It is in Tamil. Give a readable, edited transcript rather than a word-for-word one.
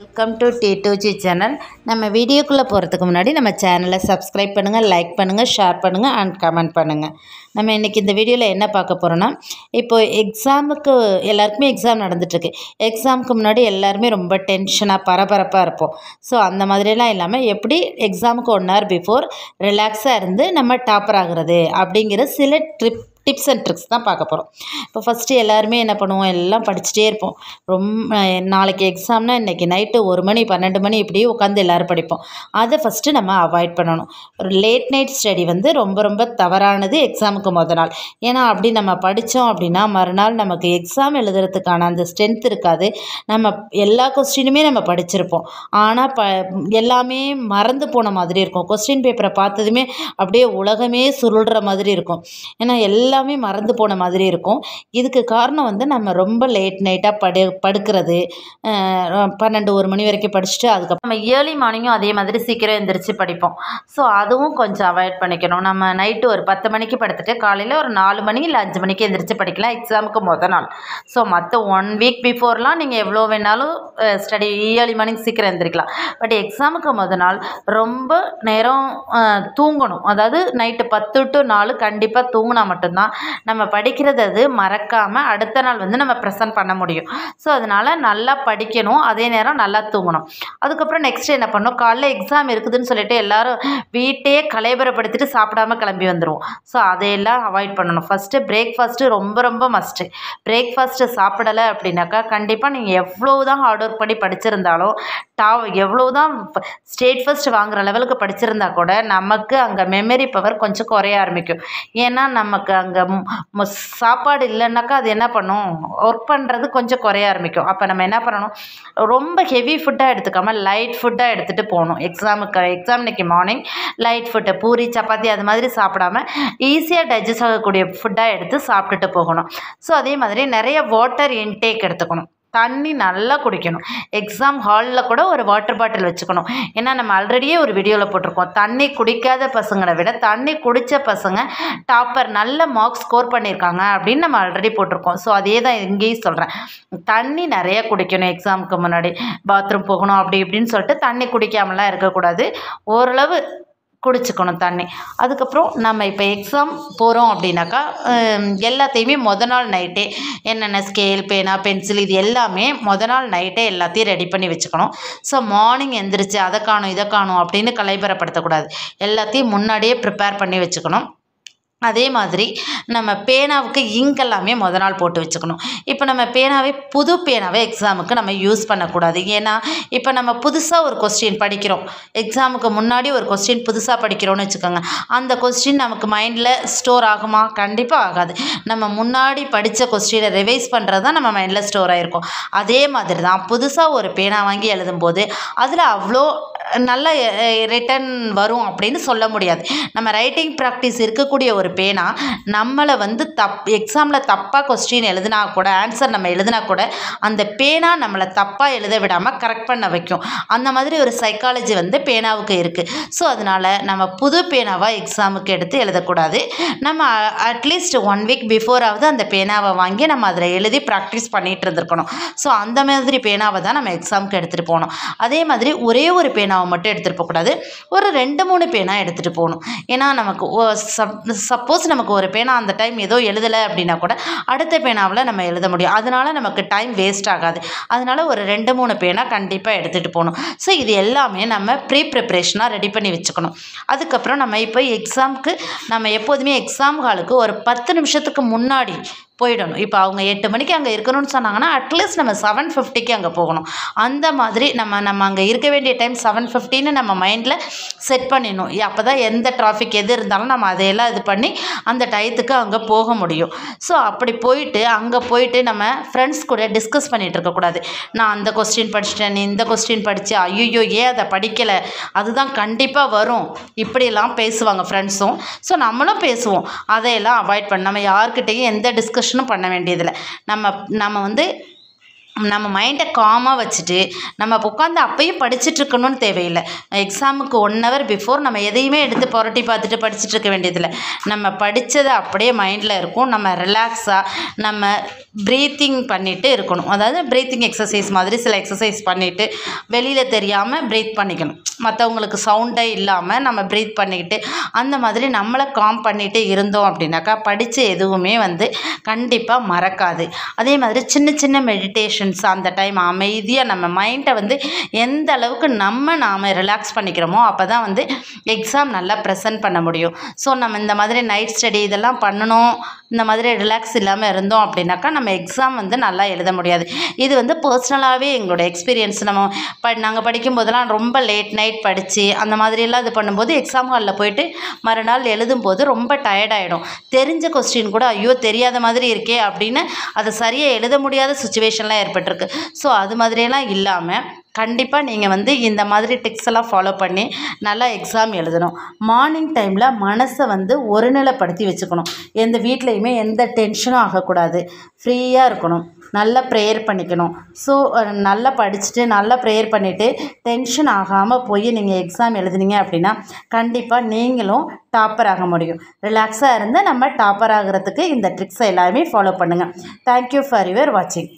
Welcome to T2G channel. நம்ம வீடியோக்குள்ளே போகிறதுக்கு முன்னாடி நம்ம சேனலை சப்ஸ்கிரைப் பண்ணுங்கள், லைக் பண்ணுங்கள், ஷேர் பண்ணுங்கள் அண்ட் கமெண்ட் பண்ணுங்கள். நம்ம இன்றைக்கி இந்த வீடியோவில் என்ன பார்க்க போகிறோன்னா, இப்போது எக்ஸாமுக்கு எல்லாருக்குமே எக்ஸாம் நடந்துகிட்ருக்கு. எக்ஸாமுக்கு முன்னாடி எல்லாருமே ரொம்ப டென்ஷனாக பரபரப்பாக இருப்போம். ஸோ அந்த மாதிரிலாம் இல்லாமல் எப்படி எக்ஸாமுக்கு 1 hour பிஃபோர் ரிலாக்ஸாக இருந்து நம்ம டாப்பர் ஆகிறது அப்படிங்கிற சில டிப்ஸ் அண்ட் ட்ரிக்ஸ் தான் பார்க்க போகிறோம். இப்போ ஃபஸ்ட்டு எல்லாருமே என்ன பண்ணுவோம், எல்லாம் படிச்சுட்டே இருப்போம். ரொம்ப நாளைக்கு எக்ஸாம்னா இன்றைக்கி நைட்டு 1 மணி 12 மணி இப்படி உட்காந்து எல்லோரும் படிப்போம். அதை ஃபஸ்ட்டு நம்ம அவாய்ட் பண்ணணும். ஒரு லேட் நைட் ஸ்டடி வந்து ரொம்ப ரொம்ப தவறானது எக்ஸாமுக்கு மொதல் நாள். ஏன்னா அப்படி நம்ம படித்தோம் அப்படின்னா மறுநாள் நமக்கு எக்ஸாம் எழுதுறதுக்கான அந்த ஸ்ட்ரென்த் இருக்காது. நம்ம எல்லா கொஸ்டினுமே நம்ம படிச்சிருப்போம், ஆனால் எல்லாமே மறந்து போன மாதிரி இருக்கும். கொஸ்டின் பேப்பரை பார்த்ததுமே அப்படியே உலகமே சுருள்ற மாதிரி இருக்கும். ஏன்னா எல்லாமே மறந்து போன மாதிரி இருக்கும். இதுக்கு காரணம் வந்து நம்ம ரொம்ப லேட் நைட்டாக படுக்கிறது, 12-1 மணி வரைக்கும் படிச்சுட்டு அதுக்கப்புறம் நம்ம ஏர்லி மார்னிங்கும் அதே மாதிரி சீக்கிரம் எழுந்திரிச்சு படிப்போம். ஸோ அதுவும் கொஞ்சம் அவாய்ட் பண்ணிக்கணும். நம்ம நைட்டு ஒரு 10 மணிக்கு படுத்துட்டு காலையில் ஒரு 4 மணி இல்லை 5 மணிக்கு எழுந்திரிச்சு படிக்கலாம் எக்ஸாமுக்கு மொதல் நாள். ஸோ மற்ற 1 வீக் பிஃபோர்லாம் நீங்கள் எவ்வளோ வேணாலும் ஸ்டடி ஏர்லி மார்னிங் சீக்கிரம் எழுந்திரிக்கலாம். பட் எக்ஸாமுக்கு மொதல் நாள் ரொம்ப நேரம் தூங்கணும். அதாவது நைட்டு 10 to 4 கண்டிப்பாக தூங்கினா மட்டும்தான் நம்ம படிக்கிறது அது மறக்காமல் அடுத்த நாள் வந்து நம்ம ப்ரெசென்ட் பண்ண முடியும். ஸோ அதனால் நல்லா படிக்கணும், அதே நேரம் நல்லா தூங்கணும். அதுக்கப்புறம் நெக்ஸ்ட் என்ன பண்ணணும், காலைல எக்ஸாம் இருக்குதுன்னு சொல்லிட்டு எல்லோரும் வீட்டையே கலைபரப்படுத்திட்டு சாப்பிடாமல் கிளம்பி வந்துடுவோம். ஸோ அதையெல்லாம் அவாய்ட் பண்ணணும். ஃபஸ்ட்டு பிரேக்ஃபாஸ்ட்டு ரொம்ப ரொம்ப மஸ்ட்டு. பிரேக்ஃபாஸ்ட்டு சாப்பிடலை அப்படின்னாக்கா கண்டிப்பாக நீங்கள் எவ்வளோ தான் ஹார்ட் ஒர்க் பண்ணி படிச்சிருந்தாலும் எவ்வளோ தான் ஸ்டேட் ஃபஸ்ட் வாங்குகிற லெவலுக்கு படிச்சிருந்தா கூட நமக்கு அங்கே மெமரி பவர் கொஞ்சம் குறைய ஆரம்பிக்கும். ஏன்னா நமக்கு அங்கே சாப்பாடு இல்லைன்னாக்கா அது என்ன பண்ணும், ஒர்க் பண்ணுறது கொஞ்சம் குறைய ஆரம்பிக்கும். அப்போ நம்ம என்ன பண்ணணும், ரொம்ப ஹெவி ஃபுட்டாக எடுத்துக்காமல் லைட் ஃபுட்டாக எடுத்துகிட்டு போகணும். எக்ஸாம் இன்னைக்கு morning light food puri chapati அது மாதிரி சாப்பிடாமல் ஈஸியாக டைஜஸ்ட் ஆகக்கூடிய ஃபுட்டாக எடுத்து சாப்பிட்டுட்டு போகணும். ஸோ அதே மாதிரி நிறைய வாட்டர் இன்டேக் எடுத்துக்கணும். தண்ணி நல்லா குடிக்கணும். எக்ஸாம் ஹாலில் கூட ஒரு வாட்டர் பாட்டில் வச்சுக்கணும். ஏன்னா நம்ம ஆல்ரெடியே ஒரு வீடியோவில் போட்டிருக்கோம், தண்ணி குடிக்காத பசங்களை விட தண்ணி குடித்த பசங்க டாப்பர் நல்ல மார்க்ஸ் ஸ்கோர் பண்ணியிருக்காங்க அப்படின்னு நம்ம ஆல்ரெடி போட்டிருக்கோம். ஸோ அதே தான் இங்கேயும் சொல்கிறேன், தண்ணி நிறைய குடிக்கணும். எக்ஸாமுக்கு முன்னாடி பாத்ரூம் போகணும் அப்படி இப்படின்னு சொல்லிட்டு தண்ணி குடிக்காமலாம் இருக்கக்கூடாது, ஓரளவு குடிச்சுக்கணும் தண்ணி. அதுக்கப்புறம் நம்ம இப்போ எக்ஸாம் போகிறோம் அப்படின்னாக்கா எல்லாத்தையுமே மொதல் நாள் நைட்டே என்னென்ன ஸ்கேல் பேனா பென்சில் இது எல்லாமே மொதல் நாள் நைட்டே எல்லாத்தையும் ரெடி பண்ணி வச்சுக்கணும். ஸோ மார்னிங் எந்திரிச்சு அதை காணும் இதை காணும் அப்படின்னு கலைபரப்படுத்தக்கூடாது. எல்லாத்தையும் முன்னாடியே ப்ரிப்பேர் பண்ணி வச்சுக்கணும். அதே மாதிரி நம்ம பேனாவுக்கு இங்க் எல்லாமே மொதல் நாள் போட்டு வச்சுக்கணும். இப்போ நம்ம புது பேனாவே எக்ஸாமுக்கு நம்ம யூஸ் பண்ணக்கூடாது. ஏன்னா இப்போ நம்ம புதுசாக ஒரு கொஸ்டின் படிக்கிறோம், எக்ஸாமுக்கு முன்னாடி ஒரு கொஸ்டின் புதுசாக படிக்கிறோன்னு வச்சுக்கோங்க, அந்த கொஸ்டின் நமக்கு மைண்டில் ஸ்டோர் ஆகுமா? கண்டிப்பாக ஆகாது. நம்ம முன்னாடி படித்த கொஸ்டினை ரிவைஸ் பண்ணுறது தான் நம்ம மைண்டில் ஸ்டோர் ஆகிருக்கும். அதே மாதிரி தான் புதுசாக ஒரு பேனா வாங்கி எழுதும்போது அதில் அவ்வளோ நல்ல ரிட்டன் வரும் அப்படின்னு சொல்ல முடியாது. நம்ம ரைட்டிங் ப்ராக்டிஸ் இருக்கக்கூடிய ஒரு பேனா நம்மளை வந்து எக்ஸாமில் தப்பாக கொஸ்டின் எழுதினா கூட ஆன்சர் நம்ம எழுதினா கூட அந்த பேனா நம்மளை தப்பாக எழுத விடாமல் கரெக்ட் பண்ண வைக்கும். அந்த மாதிரி ஒரு சைக்காலஜி வந்து பேனாவுக்கு இருக்குது. ஸோ அதனால் நம்ம புது பேனாவாக எக்ஸாமுக்கு எடுத்து எழுதக்கூடாது. நம்ம அட்லீஸ்ட் 1 வீக் பிஃபோராவது அந்த பேனாவை வாங்கி நம்ம அதில் எழுதி ப்ராக்டிஸ் பண்ணிகிட்டு இருந்திருக்கணும். ஸோ அந்த மாதிரி பேனாவை தான் நம்ம எக்ஸாமுக்கு எடுத்துகிட்டு போகணும். அதே மாதிரி ஒரே ஒரு பேனாவை மட்டும் எடுத்துகிட்டு போகக்கூடாது, ஒரு 2-3 பேனா எடுத்துகிட்டு போகணும். ஏன்னா நமக்கு சப்போஸ் நமக்கு ஒரு பேனா அந்த டைம் ஏதோ எழுதலை அப்படின்னா கூட அடுத்த பேனாவில் நம்ம எழுத முடியும். அதனால நமக்கு டைம் வேஸ்ட் ஆகாது. அதனால் ஒரு 2-3 பேனா கண்டிப்பாக எடுத்துகிட்டு போகணும். ஸோ இது எல்லாமே நம்ம ப்ரிப்ரேஷனாக ரெடி பண்ணி வச்சுக்கணும். அதுக்கப்புறம் நம்ம இப்போ எக்ஸாமுக்கு நம்ம எப்போதுமே எக்ஸாம் ஹாலுக்கு ஒரு 10 நிமிஷத்துக்கு முன்னாடி போயிடணும். இப்போ அவங்க 8 மணிக்கு அங்கே இருக்கணும்னு சொன்னாங்கன்னா அட்லீஸ்ட் நம்ம 7:50க்கு அங்கே போகணும். அந்த மாதிரி நம்ம அங்கே இருக்க வேண்டிய டைம் 7:50ன்னு நம்ம மைண்டில் செட் பண்ணிடணும். அப்போ தான் எந்த டிராஃபிக் எது இருந்தாலும் நம்ம அதையெல்லாம் இது பண்ணி அந்த டயத்துக்கு அங்கே போக முடியும். ஸோ அப்படி அங்கே போயிட்டு நம்ம ஃப்ரெண்ட்ஸ் கூட டிஸ்கஸ் பண்ணிகிட்டு இருக்கக்கூடாது. நான் அந்த கொஸ்டின் படிச்சிட்டேன், நீ இந்த கொஸ்டின் படித்து ஐயோ ஏன் அதை படிக்கலை, அதுதான் கண்டிப்பாக வரும், இப்படியெல்லாம் பேசுவாங்க ஃப்ரெண்ட்ஸும். ஸோ நம்மளும் பேசுவோம். அதையெல்லாம் அவாய்ட் பண்ண நம்ம யார்கிட்டையும் எந்த டிஸ்கஷனும் பண்ண வேண்டியதில்லை. நம்ம வந்து நம்ம மைண்டை காமாக வச்சுட்டு நம்ம உட்காந்து அப்பயும் படிச்சுட்ருக்கணும்னு தேவையில்லை. எக்ஸாமுக்கு 1 ஹவர் பிஃபோர் நம்ம எதையுமே எடுத்து புரட்டி பார்த்துட்டு படிச்சுட்டு இருக்க வேண்டியதில்லை. நம்ம படித்தது அப்படியே மைண்டில் இருக்கும். நம்ம ரிலாக்ஸாக நம்ம ப்ரீத்திங் பண்ணிவிட்டு இருக்கணும். அதாவது ப்ரீத்திங் எக்ஸசைஸ் மாதிரி சில எக்ஸசைஸ் பண்ணிவிட்டு வெளியில் தெரியாமல் ப்ரீத் பண்ணிக்கணும். மற்றவங்களுக்கு சவுண்டே இல்லாமல் நம்ம ப்ரீத் பண்ணிக்கிட்டு அந்த மாதிரி நம்மளை காம் பண்ணிகிட்டு இருந்தோம் அப்படின்னாக்கா படித்த எதுவுமே கண்டிப்பாக மறக்காது. அதே மாதிரி சின்ன சின்ன மெடிடேஷன்ஸ் அந்த டைம் அமைதியாக நம்ம மைண்டை எந்த அளவுக்கு நாம் ரிலாக்ஸ் பண்ணிக்கிறோமோ அப்போ தான் எக்ஸாம் நல்லா ப்ரெசென்ட் பண்ண முடியும். ஸோ நம்ம இந்த மாதிரி நைட் ஸ்டடி இதெல்லாம் பண்ணணும், இந்த மாதிரி ரிலாக்ஸ் இல்லாமல் இருந்தோம் அப்படின்னாக்கா நம்ம எக்ஸாம் நல்லா எழுத முடியாது. இது பர்சனலாகவே எங்களோட எக்ஸ்பீரியன்ஸ். நாங்கள் படிக்கும்போதெல்லாம் ரொம்ப லேட் நைட் படித்து அந்த மாதிரியெல்லாம் இது பண்ணும்போது எக்ஸாம் ஹாலில் போயிட்டு மறுநாள் எழுதும்போது ரொம்ப டயர்டாயிடும். தெரிஞ்ச கொஸ்டின் கூட ஐயோ தெரியாத மாதிரி இருக்கே அப்படின்னு அதை சரியாக எழுத முடியாத சுச்சுவேஷன்லாம் ஏற்பட்டிருக்கு. ஸோ அது மாதிரியெல்லாம் இல்லாமல் கண்டிப்பாக நீங்கள் இந்த மாதிரி டிப்ஸ் எல்லாம் ஃபாலோ பண்ணி நல்லா எக்ஸாம் எழுதணும். மார்னிங் டைமில் மனசை ஒருநிலைப்படுத்தி வச்சுக்கணும். எந்த வீட்லேயுமே எந்த டென்ஷனும் ஆகக்கூடாது. ஃப்ரீயாக இருக்கணும். நல்லா ப்ரேயர் பண்ணிக்கணும். ஸோ நல்லா படிச்சுட்டு நல்லா ப்ரேயர் பண்ணிவிட்டு டென்ஷன் ஆகாமல் போய் நீங்கள் எக்ஸாம் எழுதுனீங்க அப்படின்னா கண்டிப்பாக நீங்களும் டாப்பர் ஆக முடியும். ரிலாக்ஸாக இருந்து நம்ம டாப்பர் ஆகிறதுக்கு இந்த ட்ரிக்ஸை எல்லாமே ஃபாலோ பண்ணுங்கள். தேங்க்யூ ஃபார் யுவர் வாட்சிங்.